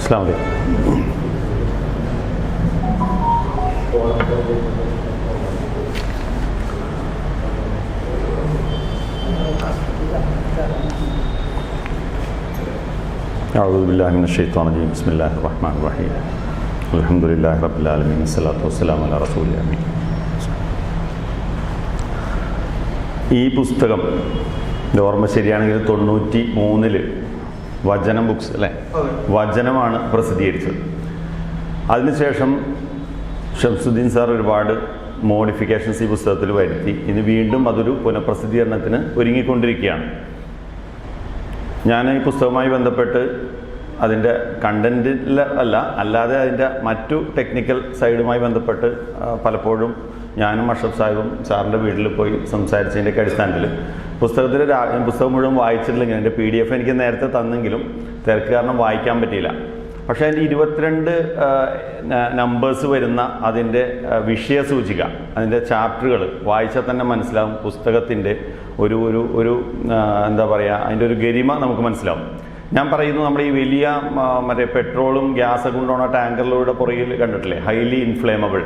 അസ്സലാമു അലൈക്കും. أعوذ بالله من الشيطان الرجيم. بسم الله الرحمن الرحيم. الحمد لله رب العالمين. الصلاة والسلام على رسول الله. ഈ പുസ്തകം ഓർമ്മ ശരിയാണെങ്കിൽ 93 വചനം ബുക്സ് അല്ലേ, വചനമാണ് പ്രസിദ്ധീകരിച്ചത്. അതിനുശേഷം ഷംസുദ്ദീൻ സാർ ഒരുപാട് മോഡിഫിക്കേഷൻസ് ഈ പുസ്തകത്തിൽ വരുത്തി. ഇനി വീണ്ടും അതൊരു പുനഃപ്രസിദ്ധീകരണത്തിന് ഒരുങ്ങിക്കൊണ്ടിരിക്കുകയാണ്. ഞാൻ ഈ പുസ്തകവുമായി ബന്ധപ്പെട്ട് അതിൻ്റെ കണ്ടൻറ്റിൽ അല്ലാതെ അതിൻ്റെ മറ്റു ടെക്നിക്കൽ സൈഡുമായി ബന്ധപ്പെട്ട് പലപ്പോഴും ഞാനും അഷ്റഫ് സാഹിബും സാറിൻ്റെ വീട്ടിൽ പോയി സംസാരിച്ചതിൻ്റെയൊക്കെ അടിസ്ഥാനത്തിൽ പുസ്തകം മുഴുവൻ വായിച്ചിട്ടില്ലെങ്കിൽ എൻ്റെ PDF എനിക്ക് നേരത്തെ തന്നെങ്കിലും തിരക്ക് കാരണം വായിക്കാൻ പറ്റിയില്ല. പക്ഷേ അതിൻ്റെ 22 നമ്പേഴ്സ് വരുന്ന അതിൻ്റെ വിഷയസൂചിക, അതിൻ്റെ ചാപ്റ്ററുകൾ വായിച്ചാൽ തന്നെ മനസ്സിലാവും പുസ്തകത്തിൻ്റെ ഒരു എന്താ പറയുക, അതിൻ്റെ ഒരു ഗരിമ നമുക്ക് മനസ്സിലാവും. ഞാൻ പറയുന്നു, നമ്മൾ ഈ വലിയ മറ്റേ പെട്രോളും ഗ്യാസൊക്കെ കൊണ്ടുപോകുന്ന ടാങ്കറിലൂടെ പുറകിൽ കണ്ടിട്ടില്ലേ, ഹൈലി ഇൻഫ്ലേമബിൾ,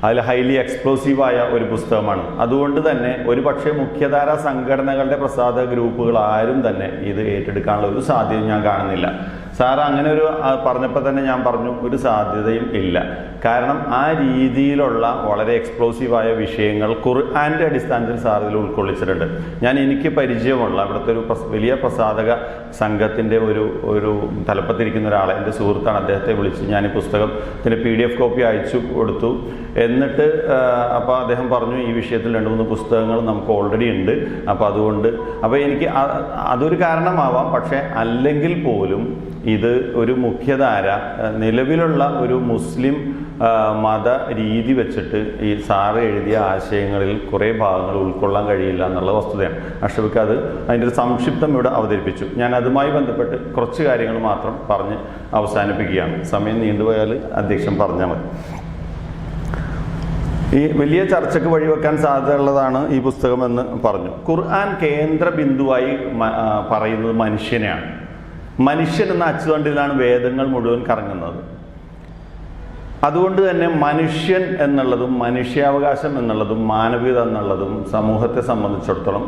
അതിൽ ഹൈലി എക്സ്പ്ലോസീവായ ഒരു പുസ്തകമാണ്. അതുകൊണ്ട് തന്നെ ഒരു പക്ഷേ മുഖ്യധാര സംഘടനകളുടെ പ്രസാധക ഗ്രൂപ്പുകൾ ആരും തന്നെ ഇത് ഏറ്റെടുക്കാനുള്ള ഒരു സാധ്യത ഞാൻ കാണുന്നില്ല. സാർ അങ്ങനെ ഒരു പറഞ്ഞപ്പോൾ തന്നെ ഞാൻ പറഞ്ഞു, ഒരു സാധ്യതയും ഇല്ല. കാരണം ആ രീതിയിലുള്ള വളരെ എക്സ്പ്ലോസീവായ വിഷയങ്ങൾ ഖുർആൻ്റെ അടിസ്ഥാനത്തിൽ സാർ ഇതിൽ ഉൾക്കൊള്ളിച്ചിട്ടുണ്ട്. എനിക്ക് പരിചയമുള്ള അവിടുത്തെ ഒരു വലിയ പ്രസാധക സംഘത്തിൻ്റെ ഒരു തലപ്പത്തിരിക്കുന്ന ഒരാളെ, എൻ്റെ സുഹൃത്താണ്, അദ്ദേഹത്തെ വിളിച്ച് ഞാൻ ഈ പുസ്തകത്തിൻ്റെ PDF കോപ്പി അയച്ചു കൊടുത്തു. എന്നിട്ട് അപ്പോൾ അദ്ദേഹം പറഞ്ഞു, ഈ വിഷയത്തിൽ 2-3 പുസ്തകങ്ങൾ നമുക്ക് ഓൾറെഡി ഉണ്ട്, അപ്പോൾ എനിക്ക് അതൊരു കാരണമാവാം. പക്ഷേ അല്ലെങ്കിൽ പോലും ഇത് ഒരു മുഖ്യധാര നിലവിലുള്ള ഒരു മുസ്ലിം മത രീതി വെച്ചിട്ട് ഈ സാറ് എഴുതിയ ആശയങ്ങളിൽ കുറേ ഭാഗങ്ങൾ ഉൾക്കൊള്ളാൻ കഴിയില്ല എന്നുള്ള വസ്തുതയാണ്. അഷ്റഫിക്ക് അതിൻ്റെ ഒരു സംക്ഷിപ്തം ഇവിടെ അവതരിപ്പിച്ചു. ഞാൻ അതുമായി ബന്ധപ്പെട്ട് കുറച്ച് കാര്യങ്ങൾ മാത്രം പറഞ്ഞ് അവസാനിപ്പിക്കുകയാണ്. സമയം നീണ്ടുപോയാൽ അധ്യക്ഷൻ പറഞ്ഞാൽ മതി. ഈ വലിയ ചർച്ചയ്ക്ക് വഴിവെക്കാൻ സാധ്യതയുള്ളതാണ് ഈ പുസ്തകമെന്ന് പറഞ്ഞു. ഖുർആൻ കേന്ദ്ര ബിന്ദുവായി പറയുന്നത് മനുഷ്യനെയാണ്. മനുഷ്യൻ എന്ന അച്ചുതണ്ടിലാണ് വേദങ്ങൾ മുഴുവൻ കറങ്ങുന്നത്. അതുകൊണ്ട് തന്നെ മനുഷ്യൻ എന്നുള്ളതും മനുഷ്യാവകാശം എന്നുള്ളതും മാനവികത എന്നുള്ളതും സമൂഹത്തെ സംബന്ധിച്ചിടത്തോളം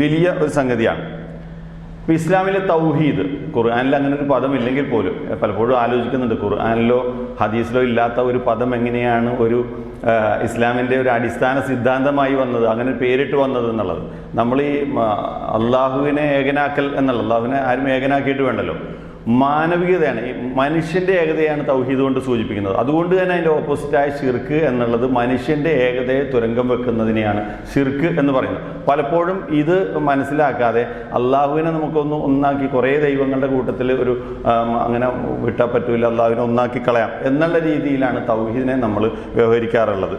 വലിയ ഒരു സംഗതിയാണ്. ഇപ്പോൾ ഇസ്ലാമിലെ തൗഹീദ്, ഖുർആനിൽ അങ്ങനെ ഒരു പദം ഇല്ലെങ്കിൽ പോലും പലപ്പോഴും ആലോചിക്കുന്നുണ്ട്, ഖുർആനിലോ ഹദീസിലോ ഇല്ലാത്ത ഒരു പദം എങ്ങനെയാണ് ഒരു ഇസ്ലാമിൻ്റെ ഒരു അടിസ്ഥാന സിദ്ധാന്തമായി വന്നത്, അങ്ങനെ പേരിട്ട് വന്നത് എന്നുള്ളത്. നമ്മൾ ഈ അള്ളാഹുവിനെ ഏകനാക്കൽ എന്നുള്ള, അള്ളാഹുവിനെ ആരും ഏകനാക്കിയിട്ട് വേണ്ടല്ലോ, മാനവികതയാണ്, ഈ മനുഷ്യൻ്റെ ഏകതയാണ് തൗഹീദ് കൊണ്ട് സൂചിപ്പിക്കുന്നത്. അതുകൊണ്ട് തന്നെ അതിൻ്റെ ഓപ്പോസിറ്റായ ഷിർക്ക് എന്നുള്ളത് മനുഷ്യൻ്റെ ഏകതയെ തുരങ്കം വെക്കുന്നതിനെയാണ് ഷിർക്ക് എന്ന് പറയുന്നത്. പലപ്പോഴും ഇത് മനസ്സിലാക്കാതെ അള്ളാഹുവിനെ ഒന്നാക്കി കുറേ ദൈവങ്ങളുടെ കൂട്ടത്തിൽ അങ്ങനെ വിട്ടാൽ പറ്റൂല, അള്ളാഹുവിനെ ഒന്നാക്കി കളയാം എന്നുള്ള രീതിയിലാണ് തൗഹീദിനെ നമ്മൾ വ്യവഹരിക്കാറുള്ളത്.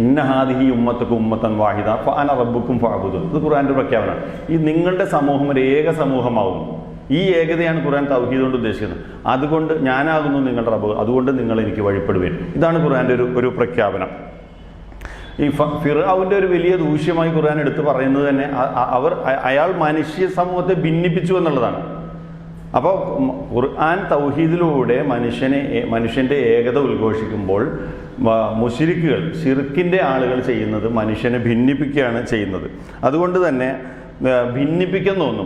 ഇന്ന ഹാദിഹി ഉമ്മത്തക്കും ഉമ്മത്തൻ വാഹിദ ഫഅന റബ്ബുക്കും ഫഅബ്ദുൻ. ഇത് ഖുർആന്റെ പ്രഖ്യാപനമാണ്. ഈ നിങ്ങളുടെ സമൂഹം ഒരു ഏക സമൂഹമാവും. ഈ ഏകതയാണ് ഖുർആൻ തൗഹീദ് കൊണ്ട് ഉദ്ദേശിക്കുന്നത്. അതുകൊണ്ട് ഞാനാകുന്നു നിങ്ങളുടെ റബ്ബ്, അതുകൊണ്ട് നിങ്ങൾ എനിക്ക് വഴിപ്പെടുവേൻ. ഇതാണ് ഖുർആന്റെ ഒരു പ്രഖ്യാപനം. ഈ ഫിർഔന്റെ ഒരു വലിയ ദൂഷ്യമായി ഖുർആൻ എടുത്ത് പറയുന്നത് തന്നെ അയാൾ മനുഷ്യ സമൂഹത്തെ ഭിന്നിപ്പിച്ചു എന്നുള്ളതാണ്. അപ്പോൾ ഖുർആൻ തൗഹീദിലൂടെ മനുഷ്യൻ്റെ ഏകത ഉദ്ഘോഷിക്കുമ്പോൾ മുശ്രിക്കുകൾ, ഷിർക്കിൻ്റെ ആളുകൾ ചെയ്യുന്നത് മനുഷ്യനെ ഭിന്നിപ്പിക്കുകയാണ് ചെയ്യുന്നത്. അതുകൊണ്ട് തന്നെ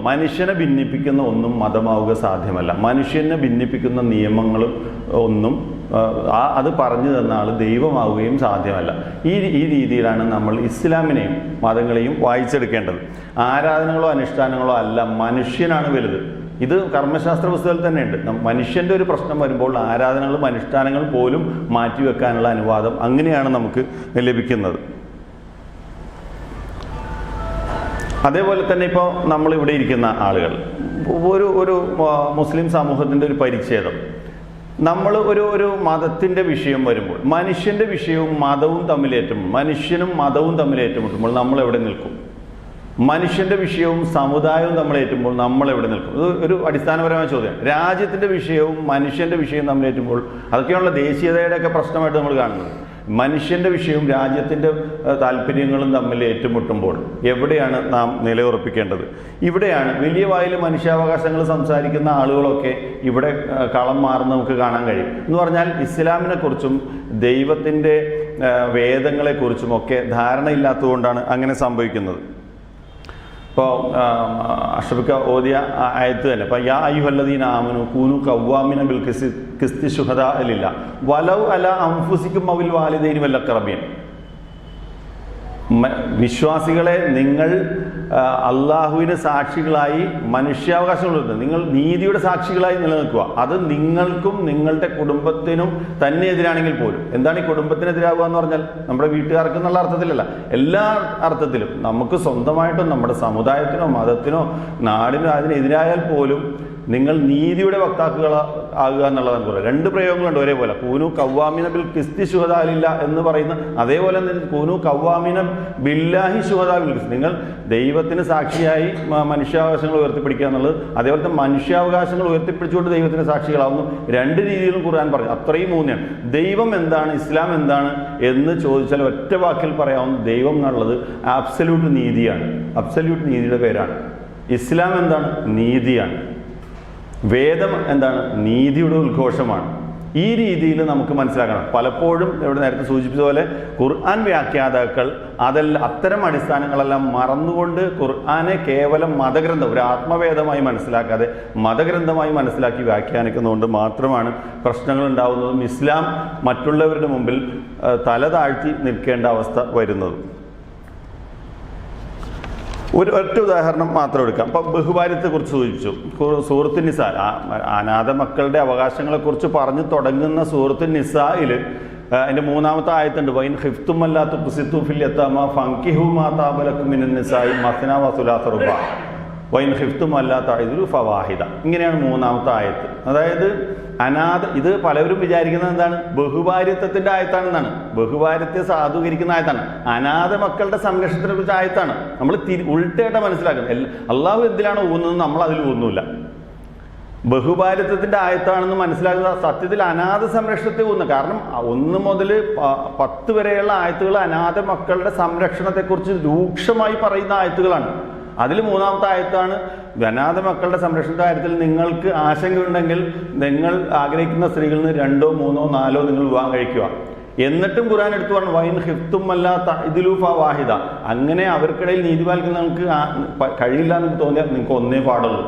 മനുഷ്യനെ ഭിന്നിപ്പിക്കുന്ന ഒന്നും മതമാവുക സാധ്യമല്ല. മനുഷ്യനെ ഭിന്നിപ്പിക്കുന്ന നിയമങ്ങളും ഒന്നും അത് പറഞ്ഞു തന്ന ആൾ ദൈവമാവുകയും സാധ്യമല്ല. ഈ രീതിയിലാണ് നമ്മൾ ഇസ്ലാമിനെയും മതങ്ങളെയും വായിച്ചെടുക്കേണ്ടത്. ആരാധനകളോ അനുഷ്ഠാനങ്ങളോ അല്ല, മനുഷ്യനാണ് വലുത്. ഇത് കർമ്മശാസ്ത്ര പുസ്തകത്തിൽ തന്നെയുണ്ട്. മനുഷ്യൻ്റെ ഒരു പ്രശ്നം വരുമ്പോൾ ആരാധനകളും അനുഷ്ഠാനങ്ങളും പോലും മാറ്റിവെക്കാനുള്ള അനുവാദം അങ്ങനെയാണ് നമുക്ക് ലഭിക്കുന്നത്. അതേപോലെ തന്നെ ഇപ്പോൾ നമ്മളിവിടെ ഇരിക്കുന്ന ആളുകൾ, ഒരു മുസ്ലിം സമൂഹത്തിൻ്റെ ഒരു പരിച്ഛേദം, നമ്മൾ ഒരു മതത്തിൻ്റെ വിഷയം വരുമ്പോൾ, മനുഷ്യൻ്റെ വിഷയവും മതവും മനുഷ്യനും മതവും തമ്മിലേറ്റുമുട്ടുമ്പോൾ നമ്മൾ എവിടെ നിൽക്കും? മനുഷ്യൻ്റെ വിഷയവും സമുദായവും തമ്മിലേറ്റുമ്പോൾ നമ്മൾ എവിടെ നിൽക്കും? ഇത് ഒരു അടിസ്ഥാനപരമായ ചോദ്യമാണ്. രാജ്യത്തിൻ്റെ വിഷയവും മനുഷ്യൻ്റെ വിഷയവും തമ്മിലേറ്റുമ്പോൾ അതൊക്കെയാണല്ലോ ദേശീയതയുടെയൊക്കെ പ്രശ്നമായിട്ട് നമ്മൾ കാണുന്നത്. മനുഷ്യൻ്റെ വിഷയവും രാജ്യത്തിൻ്റെ താല്പര്യങ്ങളും തമ്മിൽ ഏറ്റുമുട്ടുമ്പോൾ എവിടെയാണ് നാം നിലയുറപ്പിക്കേണ്ടത്? ഇവിടെയാണ് വലിയ വായിൽ മനുഷ്യാവകാശങ്ങൾ സംസാരിക്കുന്ന ആളുകളൊക്കെ ഇവിടെ കളം മാറുന്ന നമുക്ക് കാണാൻ കഴിയും. എന്ന് പറഞ്ഞാൽ ഇസ്ലാമിനെക്കുറിച്ചും ദൈവത്തിൻ്റെ വേദങ്ങളെക്കുറിച്ചുമൊക്കെ ധാരണയില്ലാത്തതുകൊണ്ടാണ് അങ്ങനെ സംഭവിക്കുന്നത്. ഇപ്പോൾ അഷ്റഫിക്ക ഓതിയ ആയത്ത് തന്നെ, ഇപ്പോൾ യാ അയ്യുഹല്ലദീന ആമനു കൂനു ഖവ്വാമിന ബിൽ ഖിസ്തി ശുഹദാ ലില്ലാ വലൗ അലാ അൻഫുസികും അവൽ വാലിദൈനി വൽ അഖ്റബീൻ. വിശ്വാസികളെ, നിങ്ങൾ അള്ളാഹുവിന് സാക്ഷികളായി മനുഷ്യാവകാശങ്ങളുണ്ട്, നിങ്ങൾ നീതിയുടെ സാക്ഷികളായി നിലനിൽക്കുക. അത് നിങ്ങൾക്കും നിങ്ങളുടെ കുടുംബത്തിനും തന്നെ എതിരാണെങ്കിൽ പോലും. എന്താണ് ഈ കുടുംബത്തിനെതിരാകുക എന്ന് പറഞ്ഞാൽ? നമ്മുടെ വീട്ടുകാർക്ക് എന്നുള്ള അർത്ഥത്തിലല്ല, എല്ലാ അർത്ഥത്തിലും. നമുക്ക് സ്വന്തമായിട്ടോ നമ്മുടെ സമുദായത്തിനോ മതത്തിനോ നാടിനോ അതിനെതിരായാൽ പോലും നിങ്ങൾ നീതിയുടെ വക്താക്കൾ ആകുക എന്നുള്ളതാണ് പറയുന്നത്. രണ്ട് പ്രയോഗങ്ങളുണ്ട് ഒരേപോലെ. കൂനു ഖവ്വാമിന ബിൽ ഖിസ്തി ശുഹദാ ലില്ലാ എന്ന് പറയുന്ന അതേപോലെ തന്നെ കൂനു ഖവ്വാമിന ബില്ലാഹി ശുഹദാ ബിൽ ഖിസ്ത്. നിങ്ങൾ ദൈവത്തിന് സാക്ഷിയായി മനുഷ്യാവകാശങ്ങൾ ഉയർത്തിപ്പിടിക്കുക എന്നുള്ളത്. അതേപോലെ തന്നെ മനുഷ്യാവകാശങ്ങൾ ഉയർത്തിപ്പിടിച്ചുകൊണ്ട് ദൈവത്തിന് സാക്ഷികളാവുന്നു. രണ്ട് രീതിയിലും ഖുർആൻ പറഞ്ഞു. അത്രയും മൂന്നാണ്. ദൈവം എന്താണ്, ഇസ്ലാം എന്താണ് എന്ന് ചോദിച്ചാൽ ഒറ്റ വാക്കിൽ പറയാവുന്ന ദൈവം എന്നുള്ളത് അബ്സല്യൂട്ട് നീതിയാണ്. അബ്സല്യൂട്ട് നീതിയുടെ പേരാണ്. ഇസ്ലാം എന്താണ്? നീതിയാണ്. വേദം എന്താണ്? നീതിയുടെ ഉദ്ഘോഷമാണ്. ഈ രീതിയിൽ നമുക്ക് മനസ്സിലാക്കണം. പലപ്പോഴും ഇവിടെ നേരത്തെ സൂചിപ്പിച്ച പോലെ ഖുർആൻ വ്യാഖ്യാതാക്കൾ അത്തരം അടിസ്ഥാനങ്ങളെല്ലാം മറന്നുകൊണ്ട് ഖുർആനെ കേവലം മതഗ്രന്ഥം, ഒരു ആത്മവേദമായി മനസ്സിലാക്കാതെ മതഗ്രന്ഥമായി മനസ്സിലാക്കി വ്യാഖ്യാനിക്കുന്നതുകൊണ്ട് മാത്രമാണ് പ്രശ്നങ്ങൾ ഉണ്ടാവുന്നതും ഇസ്ലാം മറ്റുള്ളവരുടെ മുമ്പിൽ തല താഴ്ത്തി നിൽക്കേണ്ട അവസ്ഥ വരുന്നതും. ഒറ്റ ഉദാഹരണം മാത്രം എടുക്കാം. ഇപ്പം ബഹുഭാര്യത്തെക്കുറിച്ച് സൂചിപ്പിച്ചു. സൂറത്തുൻ നിസാ, അനാഥ മക്കളുടെ അവകാശങ്ങളെക്കുറിച്ച് പറഞ്ഞു തുടങ്ങുന്ന സൂറത്തുൻ നിസായിൽ അതിൻ്റെ 3-ാമത്തെ ആയത്തുണ്ട്. വൈൻ ഖിഫ്തും അല്ലാ തുഖ്സിതു ഫിൽ യതാമ ഫൻകിഹു മാ താബ ലക്കും മിനൻ നിസാഇ മസ്നാ വസുലാസ റുബാ വൈൻ ഖിഫ്തും അല്ലാ തഅദിലു ഫവാഹിദ. ഇങ്ങനെയാണ് 3-ാമത്തെ ആയത്ത്. അതായത് ഇത് പലവരും വിചാരിക്കുന്നത് എന്താണ്? ബഹുഭാര്യത്വത്തിന്റെ ആയത്താണെന്നാണ്. ബഹുഭാര്യത്തെ സാധൂകരിക്കുന്ന ആയത്താണ്. അനാഥ മക്കളുടെ സംരക്ഷണത്തിനെ കുറിച്ച് ആയത്താണ്. നമ്മൾ ഉൾട്ടേട്ട മനസ്സിലാക്കുന്നത്. അള്ളാഹു എന്തിനാണ് ഊന്നുന്നത്, നമ്മൾ അതിൽ ഊന്നില്ല. ബഹുഭാര്യത്വത്തിന്റെ ആയത്താണെന്ന് മനസ്സിലാക്കുന്നത് സത്യത്തിൽ അനാഥ സംരക്ഷണത്തെ ഊന്നുന്നത്. കാരണം 1 മുതൽ 10 വരെയുള്ള ആയത്തുകൾ അനാഥ മക്കളുടെ സംരക്ഷണത്തെക്കുറിച്ച് രൂക്ഷമായി പറയുന്ന ആയത്തുകളാണ്. അതിൽ 3-ാമത്തെ ആയത്താണ് അനാഥ മക്കളുടെ സംരക്ഷണ കാര്യത്തിൽ നിങ്ങൾക്ക് ആശങ്കയുണ്ടെങ്കിൽ നിങ്ങൾ ആഗ്രഹിക്കുന്ന സ്ത്രീകളിൽ നിന്ന് 2, 3, 4 നിങ്ങൾ വിവാഹം കഴിക്കുക. എന്നിട്ടും ഖുർആൻ എടുത്തു പറഞ്ഞു വൈൻ ഹിഫ്തും അല്ലാത്ത ഇതിലു ഫവാഹിദ. അങ്ങനെ അവർക്കിടയിൽ നീതി പാലിക്കാൻ നിങ്ങൾക്ക് കഴിയില്ല എന്ന് തോന്നിയാൽ നിങ്ങൾക്ക് ഒന്നേ പാടുള്ളൂ.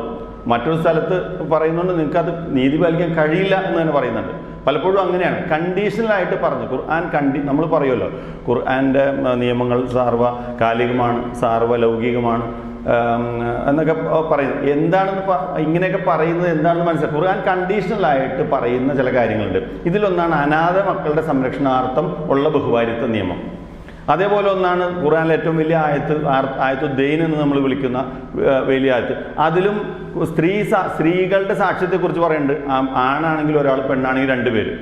മറ്റൊരു സ്ഥലത്ത് പറയുന്നുണ്ട് നിങ്ങൾക്ക് അത് നീതി പാലിക്കാൻ കഴിയില്ല എന്ന് തന്നെ പറയുന്നുണ്ട്. പലപ്പോഴും അങ്ങനെയാണ്, കണ്ടീഷണലായിട്ട് പറഞ്ഞു. ഖുർആൻ നമ്മൾ പറയുമല്ലോ, ഖുർആൻ്റെ നിയമങ്ങൾ സാർവകാലികമാണ്, സാർവലൗകികമാണ് എന്നൊക്കെ പറയുന്നത്. എന്താണെന്ന് ഇങ്ങനെയൊക്കെ പറയുന്നത് എന്താണെന്ന് മനസ്സിലാക്കുക. ഖുർആൻ കണ്ടീഷണലായിട്ട് പറയുന്ന ചില കാര്യങ്ങളുണ്ട്. ഇതിലൊന്നാണ് അനാഥ മക്കളുടെ സംരക്ഷണാർത്ഥം ഉള്ള ബഹുഭാര്യത്വ നിയമം. അതേപോലെ ഒന്നാണ് ഖുർആനിലെ ഏറ്റവും വലിയ ആയത്തു ദൈൻ എന്ന് നമ്മൾ വിളിക്കുന്ന വലിയ ആയത്ത്. അതിലും സ്ത്രീകളുടെ സാക്ഷ്യത്തെക്കുറിച്ച് പറയുന്നുണ്ട്. ആണാണെങ്കിൽ ഒരാൾ, പെണ്ണാണെങ്കിൽ 2 പേര്.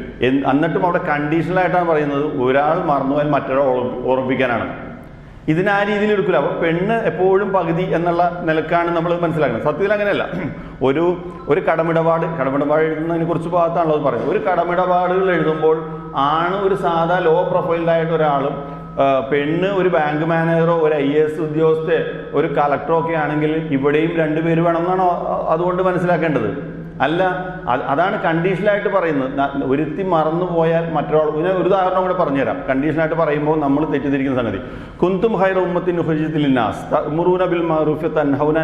എന്നിട്ടും അവിടെ കണ്ടീഷണലായിട്ടാണ് പറയുന്നത് ഒരാൾ മറന്നുപോയാൽ മറ്റൊരാൾ ഓർമ്മിപ്പിക്കാനാണ്. ഇതിന് ആ രീതിയിൽ എടുക്കില്ല. അപ്പോൾ പെണ്ണ് എപ്പോഴും പകുതി എന്നുള്ള നിലക്കാണ് നമ്മൾ മനസ്സിലാക്കുന്നത്. സത്യത്തിൽ അങ്ങനെയല്ല. ഒരു കടമിടപാട് എഴുതുന്നതിനെ കുറിച്ച് ഭാഗത്താണല്ലോ പറയുന്നത്. ഒരു കടമിടപാടുകൾ എഴുതുമ്പോൾ ആണ് ഒരു സാധാ ലോ പ്രൊഫൈൽഡായിട്ട് ഒരാളും പെണ്ണ് ഒരു ബാങ്ക് മാനേജറോ ഒരു IAS ഉദ്യോഗസ്ഥയോ ഒരു കളക്ടറോ ഒക്കെ ആണെങ്കിൽ ഇവിടെയും 2 പേര് വേണമെന്നാണോ അതുകൊണ്ട് മനസ്സിലാക്കേണ്ടത്? അല്ല, അതാണ് കണ്ടീഷണലായിട്ട് പറയുന്നത്. ഒരുത്തി മറന്നു പോയാൽ മറ്റൊരാൾ. ഒരു ഉദാഹരണം കൂടെ പറഞ്ഞുതരാം. കണ്ടീഷനായിട്ട് പറയുമ്പോൾ നമ്മൾ തെറ്റിദ്ധരിക്കുന്ന സംഗതി. കുന്തും ഖൈറ ഉമ്മത്തിൻ ഉഖ്രിജത് ലിന്നാസ് തഅ്മുറൂന ബിൽ മഅറൂഫി വതൻഹൗന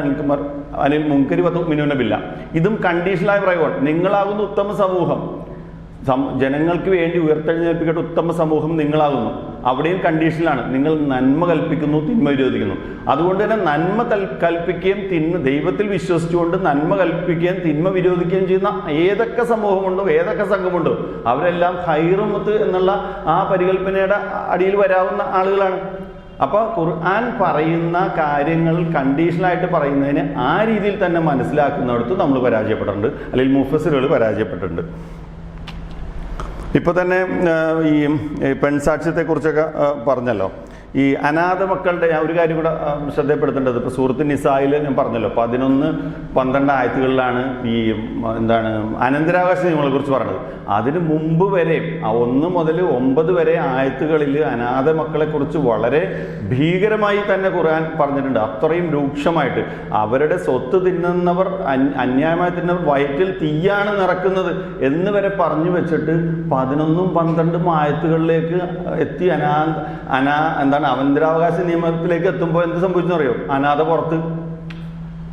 അനിൽ മുൻകരി വതുഅ്മിനൂന ബില്ലാഹ്. ഇതും കണ്ടീഷണലായ പ്രയോഗമാണ്. നിങ്ങളാകുന്ന ഉത്തമ സമൂഹം, ജനങ്ങൾക്ക് വേണ്ടി ഉയർത്തെഴുന്നേൽപ്പിക്കട്ടെ ഉത്തമ സമൂഹം നിങ്ങളാകുന്നു. അവിടെയും കണ്ടീഷനിലാണ്. നിങ്ങൾ നന്മ കൽപ്പിക്കുന്നു, തിന്മ വിരോധിക്കുന്നു. അതുകൊണ്ട് തന്നെ നന്മ കൽപ്പിക്കുകയും ദൈവത്തിൽ വിശ്വസിച്ചുകൊണ്ട് നന്മ കൽപ്പിക്കുകയും തിന്മ വിരോധിക്കുകയും ചെയ്യുന്ന ഏതൊക്കെ സമൂഹമുണ്ടോ, ഏതൊക്കെ സംഘമുണ്ടോ അവരെല്ലാം ഖൈറുമ്മത്ത് എന്നുള്ള ആ പരികല്പനയുടെ അടിയിൽ വരാവുന്ന ആളുകളാണ്. അപ്പോൾ ഖുർആൻ പറയുന്ന കാര്യങ്ങൾ കണ്ടീഷണലായിട്ട് പറയുന്നതിന് ആ രീതിയിൽ തന്നെ മനസ്സിലാക്കുന്നിടത്ത് നമ്മൾ പരാജയപ്പെട്ടിട്ടുണ്ട്, അല്ലെങ്കിൽ മുഫസ്സിറുകൾ പരാജയപ്പെട്ടിട്ടുണ്ട്. ഇപ്പോൾ തന്നെ ഈ പെൺസാക്ഷ്യത്തെക്കുറിച്ചൊക്കെ പറഞ്ഞല്ലോ. ഈ അനാഥ മക്കളുടെ ഒരു കാര്യം കൂടെ ശ്രദ്ധപ്പെടുത്തേണ്ടത്, ഇപ്പോൾ സൂറത്ത് നിസായിൽ ഞാൻ പറഞ്ഞല്ലോ 11-12 ആയത്തുകളിലാണ് ഈ എന്താണ് അനന്തരാവകാശ നിയമങ്ങളെ കുറിച്ച് പറഞ്ഞത്. അതിന് മുമ്പ് വരെ 1 മുതൽ 9 വരെ ആയത്തുകളിൽ അനാഥ മക്കളെ കുറിച്ച് വളരെ ഭീകരമായി തന്നെ ഖുർആൻ പറഞ്ഞിട്ടുണ്ട്. അത്രയും രൂക്ഷമായിട്ട് അവരുടെ സ്വത്ത് തിന്നുന്നവർ, അന്യായമായി തിന്നവർ വയറ്റിൽ തീയാണ് നിറക്കുന്നത് എന്ന് വരെ പറഞ്ഞു വെച്ചിട്ട് 11-12 ആയത്തുകളിലേക്ക് എത്തി എന്താണ് അനന്തരാവകാശ നിയമത്തിലേക്ക് എത്തുമ്പോൾ എന്ത് സംഭവിച്ചെന്ന് അറിയോ? അനാഥ പുറത്ത്.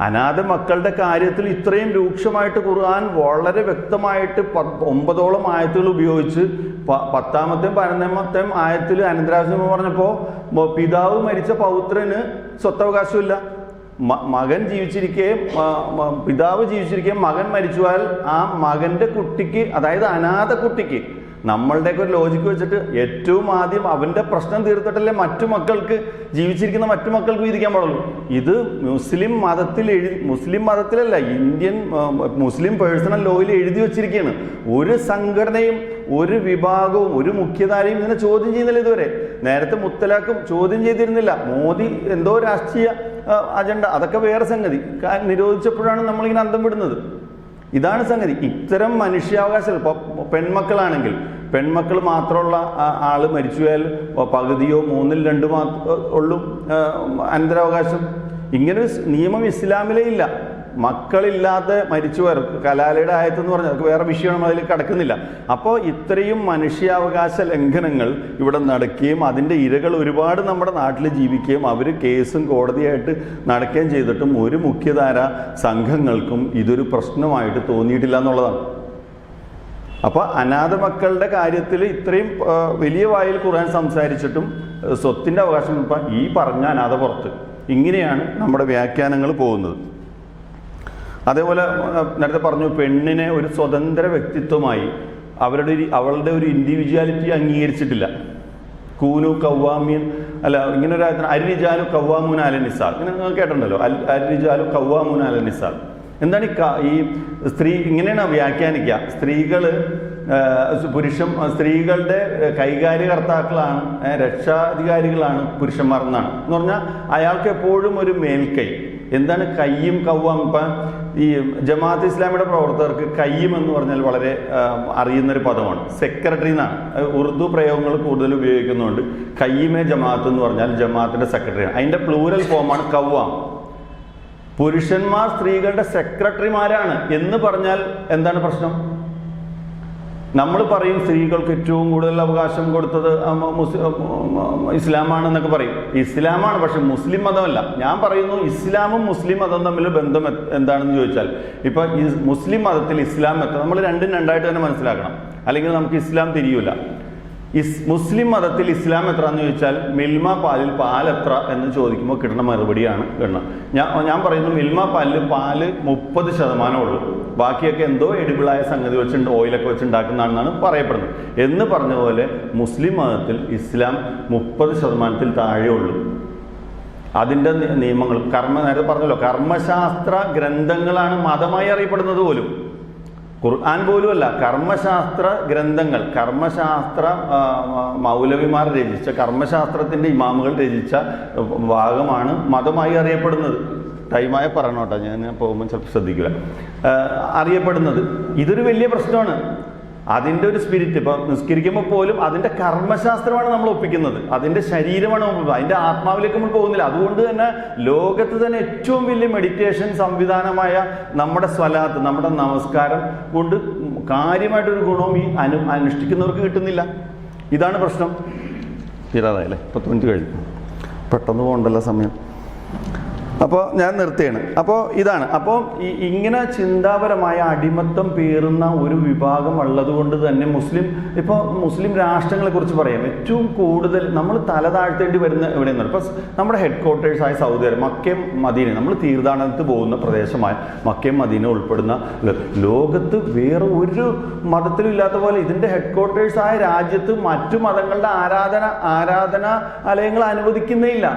അനാഥ മക്കളുടെ കാര്യത്തിൽ ഇത്രയും രൂക്ഷമായിട്ട് ഖുർആൻ വളരെ വ്യക്തമായിട്ട് 9ഓളം ആയത്തുകൾ ഉപയോഗിച്ച് 10ാമത്തെയും 11ാമത്തെയും ആയത്തിൽ അനന്തരാവകാശ നിയമം പറഞ്ഞപ്പോൾ പിതാവ് മരിച്ച പൗത്രന് സ്വത്തവകാശമില്ല. മകൻ ജീവിച്ചിരിക്കെ, പിതാവ് ജീവിച്ചിരിക്കെ മകൻ മരിച്ചുപോയാൽ ആ മകന്റെ കുട്ടിക്ക്, അതായത് അനാഥ കുട്ടിക്ക്, നമ്മളുടെയൊക്കെ ഒരു ലോജിക്ക് വെച്ചിട്ട് ഏറ്റവും ആദ്യം അവന്റെ പ്രശ്നം തീർത്തിട്ടല്ലേ മറ്റു മക്കൾക്ക്, ജീവിച്ചിരിക്കുന്ന മറ്റു മക്കൾക്ക് വീതിക്കാൻ പാടുള്ളൂ. ഇത് മുസ്ലിം മതത്തിലല്ല, ഇന്ത്യൻ മുസ്ലിം പേഴ്സണൽ ലോയിൽ എഴുതി വെച്ചിരിക്കുകയാണ്. ഒരു സംഘടനയും ഒരു വിഭാഗവും ഒരു മുഖ്യധാരയും ഇങ്ങനെ ചോദ്യം ചെയ്യുന്നില്ല ഇതുവരെ. നേരത്തെ മുത്തലാഖും ചോദ്യം ചെയ്തിരുന്നില്ല. മോദി എന്തോ രാഷ്ട്രീയ അജണ്ട, അതൊക്കെ വേറെ സംഗതി. നിരോധിച്ചപ്പോഴാണ് നമ്മളിങ്ങനെ അന്തം വിടുന്നത്. ഇതാണ് സംഗതി. ഇത്തരം മനുഷ്യാവകാശങ്ങൾ, ഇപ്പോൾ പെൺമക്കളാണെങ്കിൽ പെൺമക്കൾ മാത്രമുള്ള ആള് മരിച്ചുപോയാൽ പകുതിയോ 1/2 ഉള്ളൂ അനന്തരാവകാശം. ഇങ്ങനൊരു നിയമം ഇസ്ലാമിലേ ഇല്ല. മക്കളില്ലാതെ മരിച്ചുപോയർ, കലാലയുടെ ആയത്തെന്ന് പറഞ്ഞാൽ അതൊക്കെ വേറെ വിഷയമാണ്, അതിൽ കിടക്കുന്നില്ല. അപ്പോൾ ഇത്രയും മനുഷ്യാവകാശ ലംഘനങ്ങൾ ഇവിടെ നടക്കുകയും അതിൻ്റെ ഇരകൾ ഒരുപാട് നമ്മുടെ നാട്ടിൽ ജീവിക്കുകയും അവർ കേസും കോടതിയായിട്ട് നടക്കുകയും ചെയ്തിട്ടും ഒരു മുഖ്യധാര സംഘങ്ങൾക്കും ഇതൊരു പ്രശ്നമായിട്ട് തോന്നിയിട്ടില്ല എന്നുള്ളതാണ്. അപ്പോൾ അനാഥ മക്കളുടെ കാര്യത്തിൽ ഇത്രയും വലിയ വായിൽ ഖുർആൻ സംസാരിച്ചിട്ടും സ്വത്തിൻ്റെ അവകാശം ഇപ്പം ഈ പറഞ്ഞ അനാഥ പുറത്ത്, ഇങ്ങനെയാണ് നമ്മുടെ വ്യാഖ്യാനങ്ങൾ പോകുന്നത്. അതേപോലെ നേരത്തെ പറഞ്ഞു, പെണ്ണിനെ ഒരു സ്വതന്ത്ര വ്യക്തിത്വമായി അവളുടെ ഒരു ഇൻഡിവിജ്വാലിറ്റി അംഗീകരിച്ചിട്ടില്ല. കൂനു കവ്വാമീൻ അല്ല, ഇങ്ങനെ ഒരു അരിജാലു കവ്വാമൂൻ അല നിസാൽ, ഇങ്ങനെ നിങ്ങൾ കേട്ടിട്ടുണ്ടല്ലോ, അരിജാലു കവ്വാമൂൻ അല നിസാൽ. എന്താണ് ഈ സ്ത്രീ? ഇങ്ങനെയാണ് വ്യാഖ്യാനിക്കുക. സ്ത്രീകളുടെ കൈകാര്യകർത്താക്കളാണ്, രക്ഷാധികാരികളാണ് പുരുഷന്മാർ എന്നാണ്. എന്ന് പറഞ്ഞാൽ അയാൾക്ക് എപ്പോഴും ഒരു മേൽക്കൈ. എന്താണ് കയ്യും കവ്വാം? ഇപ്പം ഈ ജമാഅത്ത് ഇസ്ലാമിയുടെ പ്രവർത്തകർക്ക് കയ്യും എന്ന് പറഞ്ഞാൽ വളരെ അറിയുന്നൊരു പദമാണ്. സെക്രട്ടറി എന്നാണ്. ഉറുദു പ്രയോഗങ്ങൾ കൂടുതൽ ഉപയോഗിക്കുന്നുണ്ട്. കയ്യമേ ജമാഅത്ത് എന്ന് പറഞ്ഞാൽ ജമാഅത്തിന്റെ സെക്രട്ടറിയാണ്. അതിന്റെ പ്ലൂരൽ ഫോമാണ് കവ്വാം. പുരുഷന്മാർ സ്ത്രീകളുടെ സെക്രട്ടറിമാരാണ് എന്ന് പറഞ്ഞാൽ എന്താണ് പ്രശ്നം? നമ്മൾ പറയും സ്ത്രീകൾക്ക് ഏറ്റവും കൂടുതൽ അവകാശം കൊടുത്തത് ഇസ്ലാമാണെന്നൊക്കെ പറയും. ഇസ്ലാമാണ്, പക്ഷെ മുസ്ലിം മതമല്ല. ഞാൻ പറയുന്നു ഇസ്ലാമും മുസ്ലിം മതവും തമ്മിൽ ബന്ധം എന്താണെന്ന് ചോദിച്ചാൽ, ഇപ്പൊ ഈ മുസ്ലിം മതത്തിൽ ഇസ്ലാം എത്ര, നമ്മൾ രണ്ടും രണ്ടായിട്ട് തന്നെ മനസ്സിലാക്കണം, അല്ലെങ്കിൽ നമുക്ക് ഇസ്ലാം തിരിയൂല. മുസ്ലിം മതത്തിൽ ഇസ്ലാം എത്ര എന്ന് ചോദിച്ചാൽ മിൽമ പാലിൽ പാൽ എത്ര എന്ന് ചോദിക്കുമ്പോൾ കിട്ടുന്ന മറുപടിയാണ് ഗണ്ണം. ഞാൻ പറയുന്നു മിൽമ പാലിൽ പാല് 30% ഉള്ളൂ, ബാക്കിയൊക്കെ എന്തോ എഡിബിളായ സംഗതി വെച്ച് ഓയിലൊക്കെ വെച്ച് ഉണ്ടാക്കുന്നതാണെന്നാണ് പറയപ്പെടുന്നത്. എന്ന് പറഞ്ഞ പോലെ മുസ്ലിം മതത്തിൽ ഇസ്ലാം 30% താഴെ ഉള്ളൂ. അതിൻ്റെ നിയമങ്ങൾ നേരത്തെ പറഞ്ഞല്ലോ, കർമ്മശാസ്ത്ര ഗ്രന്ഥങ്ങളാണ് മതമായി അറിയപ്പെടുന്നത് പോലും. ഖുർആൻ പോലുമല്ല, കർമ്മശാസ്ത്ര ഗ്രന്ഥങ്ങൾ, കർമ്മശാസ്ത്ര മൗലവിമാർ രചിച്ച, കർമ്മശാസ്ത്രത്തിൻ്റെ ഇമാമുകൾ രചിച്ച ഭാഗമാണ് മതമായി അറിയപ്പെടുന്നത്. ടൈമായ പറയണോട്ടോ, ഞാൻ പോകുമ്പോൾ ചിലപ്പോൾ ശ്രദ്ധിക്കുക. അറിയപ്പെടുന്നത് ഇതൊരു വലിയ പ്രശ്നമാണ്. അതിൻ്റെ ഒരു സ്പിരിറ്റ്, ഇപ്പം നിസ്കരിക്കുമ്പോൾ പോലും അതിൻ്റെ കർമ്മശാസ്ത്രമാണ് നമ്മൾ ഒപ്പിക്കുന്നത്, അതിൻ്റെ ശരീരമാണ് നമ്മൾ, അതിൻ്റെ ആത്മാവിലേക്ക് നമ്മൾ പോകുന്നില്ല. അതുകൊണ്ട് തന്നെ ലോകത്ത് തന്നെ ഏറ്റവും വലിയ മെഡിറ്റേഷൻ സംവിധാനമായ നമ്മുടെ സ്വലാത്ത്, നമ്മുടെ നമസ്കാരം കൊണ്ട് കാര്യമായിട്ടൊരു ഗുണവും ഈ അനുഷ്ഠിക്കുന്നവർക്ക് കിട്ടുന്നില്ല. ഇതാണ് പ്രശ്നം. തീരാതായല്ലേ, 10 മിനിറ്റ് കഴിഞ്ഞു, പെട്ടെന്ന് പോകണ്ടല്ലോ സമയം. അപ്പോൾ ഞാൻ നിർത്തുകയാണ്. അപ്പോൾ ഇതാണ്. അപ്പോൾ ഇങ്ങനെ ചിന്താപരമായ അടിമത്തം പേറുന്ന ഒരു വിഭാഗം ഉള്ളതുകൊണ്ട് തന്നെ മുസ്ലിം രാഷ്ട്രങ്ങളെ കുറിച്ച് പറയാം. ഏറ്റവും കൂടുതൽ നമ്മൾ തല താഴ്ത്തേണ്ടി വരുന്ന എവിടെയെന്ന് ഇപ്പോൾ നമ്മുടെ ഹെഡ് ക്വാർട്ടേഴ്സായ സൗദി അറേബ്യ, മക്കയും മദീന, നമ്മൾ തീർത്ഥാടനത്തിന് പോകുന്ന പ്രദേശമായ മക്കയും മദീന ഉൾപ്പെടുന്ന ലോകത്ത് വേറെ ഒരു മതത്തിലും ഇല്ലാത്ത പോലെ ഇതിൻ്റെ ഹെഡ് ക്വാർട്ടേഴ്സായ രാജ്യത്ത് മറ്റു മതങ്ങളുടെ ആരാധനാലയങ്ങൾ അനുവദിക്കുന്നേ ഇല്ല.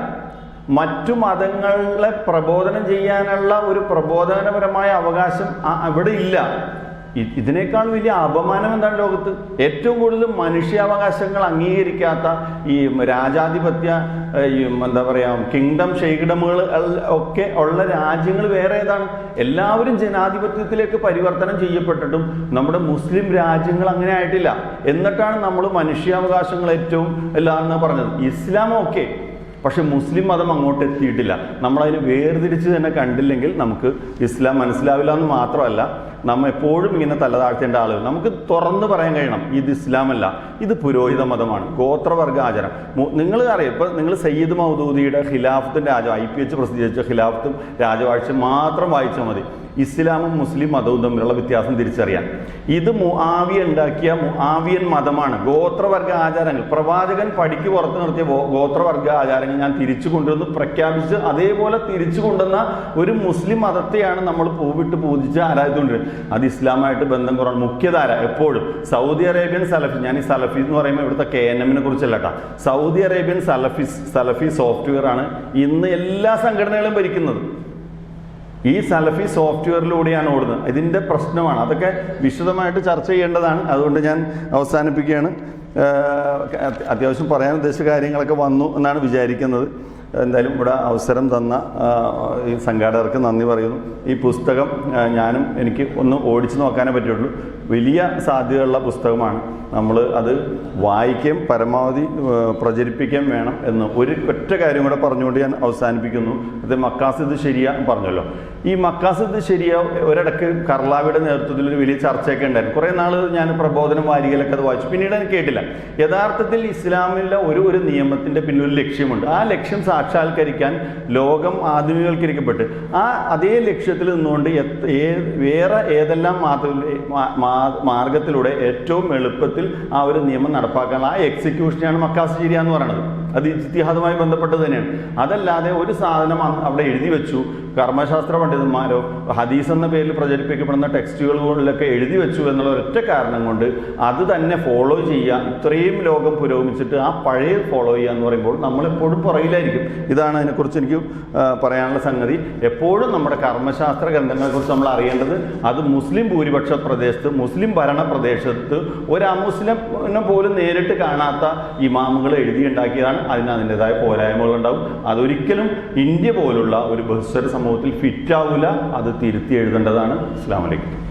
മറ്റു മതങ്ങളെ പ്രബോധനം ചെയ്യാനുള്ള ഒരു പ്രബോധനപരമായ അവകാശം അവിടെ ഇല്ല. ഇതിനേക്കാൾ വലിയ അപമാനം എന്താണ് ലോകത്ത്? ഏറ്റവും കൂടുതൽ മനുഷ്യാവകാശങ്ങൾ അംഗീകരിക്കാത്ത ഈ രാജാധിപത്യ എന്താ പറയുക കിങ്ഡം ഷെയ്ഖ്ഡമുകൾ ഒക്കെ ഉള്ള രാജ്യങ്ങൾ വേറെ ഏതാണ്? എല്ലാവരും ജനാധിപത്യത്തിലേക്ക് പരിവർത്തനം ചെയ്യപ്പെട്ടിട്ടും നമ്മുടെ മുസ്ലിം രാജ്യങ്ങൾ അങ്ങനെ ആയിട്ടില്ല. എന്നിട്ടാണ് നമ്മൾ മനുഷ്യാവകാശങ്ങൾ ഏറ്റവും എല്ലാന്ന് പറഞ്ഞത്. ഇസ്ലാം ഓക്കെ, പക്ഷെ മുസ്ലിം മതം അങ്ങോട്ട് എത്തിയിട്ടില്ല. നമ്മളതിന് വേർതിരിച്ച് തന്നെ കണ്ടില്ലെങ്കിൽ നമുക്ക് ഇസ്ലാം മനസ്സിലാവില്ല എന്ന് മാത്രമല്ല, നമ്മൾ എപ്പോഴും ഇങ്ങനെ തലതാഴ്ത്തേണ്ട ആളുകൾ. നമുക്ക് തുറന്ന് പറയാൻ കഴിയണം, ഇത് ഇസ്ലാമല്ല, ഇത് പുരോഹിത മതമാണ്, ഗോത്രവർഗ ആചാരം. നിങ്ങൾ അറിയാം, ഇപ്പം നിങ്ങൾ സയ്യിദ് മൗദൂദിയുടെ ഖിലാഫത്തും IPH പ്രസിദ്ധീകരിച്ച ഖിലാഫത്തും രാജവാഴ്ച മാത്രം വായിച്ചാൽ മതി. ഇസ്ലാമും മുസ്ലിം മതവും തമ്മിലുള്ള വ്യത്യാസം തിരിച്ചറിയാൻ. ഇത് മുആവിയ ഉണ്ടാക്കിയ മുആവിയൻ മതമാണ്. ഗോത്രവർഗ ആചാരങ്ങൾ പ്രവാചകൻ പടിക്ക് പുറത്ത് നിർത്തിയ ഗോത്രവർഗ ആചാരങ്ങൾ ഞാൻ തിരിച്ചു കൊണ്ടുവന്ന് പ്രഖ്യാപിച്ച് അതേപോലെ തിരിച്ചു കൊണ്ടുവന്ന ഒരു മുസ്ലിം മതത്തെയാണ് നമ്മൾ പൂവിട്ട് പൂജിച്ച് ആരാധിച്ചുകൊണ്ടിരുന്നത്. അത് ഇസ്ലാമായിട്ട് ബന്ധം കുറവാണ്. മുഖ്യധാര എപ്പോഴും സൗദി അറേബ്യൻ സലഫി, ഞാൻ ഈ സലഫി എന്ന് പറയുമ്പോൾ ഇവിടുത്തെ KNM കുറിച്ചല്ല കേട്ടോ, സൗദി അറേബ്യൻ സലഫി സോഫ്റ്റ്വെയർ ആണ് ഇന്ന് എല്ലാ സംഘടനകളും ഭരിക്കുന്നത്. ഈ സലഫി സോഫ്റ്റ്വെയറിലൂടെയാണ് ഓടുന്നത്. ഇതിൻ്റെ പ്രശ്നമാണ്, അതൊക്കെ വിശദമായിട്ട് ചർച്ച ചെയ്യേണ്ടതാണ്. അതുകൊണ്ട് ഞാൻ അവസാനിപ്പിക്കുകയാണ്. അത്യാവശ്യം പറയാൻ ഉദ്ദേശിച്ച കാര്യങ്ങളൊക്കെ വന്നു എന്നാണ് വിചാരിക്കുന്നത്. എന്തായാലും ഇവിടെ അവസരം തന്ന ഈ സംഘാടകർക്ക് നന്ദി പറയുന്നു. ഈ പുസ്തകം എനിക്ക് ഒന്ന് ഓടിച്ചു നോക്കാനേ പറ്റുള്ളൂ. വലിയ സാധ്യതയുള്ള പുസ്തകമാണ്. നമ്മൾ അത് വായിക്കുകയും പരമാവധി പ്രചരിപ്പിക്കുകയും വേണം എന്ന് ഒറ്റ കാര്യം കൂടെ പറഞ്ഞുകൊണ്ട് ഞാൻ അവസാനിപ്പിക്കുന്നു. അത് മക്കാസിദ് ശരിയ പറഞ്ഞല്ലോ. ഈ മക്കാസിദ് ശരിയ ഒരിടക്ക് കർലാവിയുടെ നേതൃത്വത്തിൽ ഒരു വലിയ ചർച്ചയൊക്കെ ഉണ്ടായിരുന്നു. കുറേ നാൾ ഞാൻ പ്രബോധനം വാരികയിലൊക്കെ അത് വായിച്ചു, പിന്നീട് എനിക്ക് കേട്ടില്ല. യഥാർത്ഥത്തിൽ ഇസ്ലാമിലെ ഒരു നിയമത്തിൻ്റെ പിന്നെ ഒരു ലക്ഷ്യമുണ്ട്. ആ ലക്ഷ്യം സാക്ഷാത്കരിക്കാൻ ലോകം ആധുനികവൽക്കരിക്കപ്പെട്ട് അതേ ലക്ഷ്യത്തിൽ നിന്നുകൊണ്ട് വേറെ ഏതെല്ലാം മാർഗത്തിലൂടെ ഏറ്റവും എളുപ്പത്തിൽ ആ ഒരു നിയമം നടപ്പാക്കാൻ ആ എക്സിക്യൂഷനെയാണ് മക്കാസിദ് ശരിയ എന്ന് പറയുന്നത്. അത് ഇജ്തിഹാദുമായി ബന്ധപ്പെട്ടത് തന്നെയാണ്. അതല്ലാതെ ഒരു സാധനം അവിടെ എഴുതി വെച്ചു, കർമ്മശാസ്ത്ര പണ്ഡിതന്മാരോ ഹദീസ് എന്ന പേരിൽ പ്രചരിപ്പിക്കപ്പെടുന്ന ടെക്സ്റ്റുകളിലൊക്കെ എഴുതി വെച്ചു എന്നുള്ള ഒരൊറ്റ കാരണം കൊണ്ട് അത് തന്നെ ഫോളോ ചെയ്യുക, ഇത്രയും ലോകം പുരോഗമിച്ചിട്ട് ആ പഴയ ഫോളോ ചെയ്യുക എന്ന് പറയുമ്പോൾ നമ്മളെപ്പോഴും പുറകിലായിരിക്കും. ഇതാണ് അതിനെക്കുറിച്ച് എനിക്ക് പറയാനുള്ള സംഗതി. എപ്പോഴും നമ്മുടെ കർമ്മശാസ്ത്ര ഗ്രന്ഥങ്ങളെക്കുറിച്ച് നമ്മൾ അറിയേണ്ടത് അത് മുസ്ലിം ഭൂരിപക്ഷ പ്രദേശത്ത്, മുസ്ലിം ഭരണ പ്രദേശത്ത് ഒരു അമുസ്ലിമിനെ പോലും നേരിട്ട് കാണാത്ത ഇമാമുകൾ എഴുതിയുണ്ടാക്കിയതാണ്. അതിൻ്റെതായ പോരായ്മകളുണ്ടാവും. അതൊരിക്കലും ഇന്ത്യ പോലുള്ള ഒരു ബഹുസ്വര സമൂഹത്തിൽ ഫിറ്റാവില്ല. അത് തിരുത്തി എഴുതേണ്ടതാണ്. അസ്സലാമു അലൈക്കും.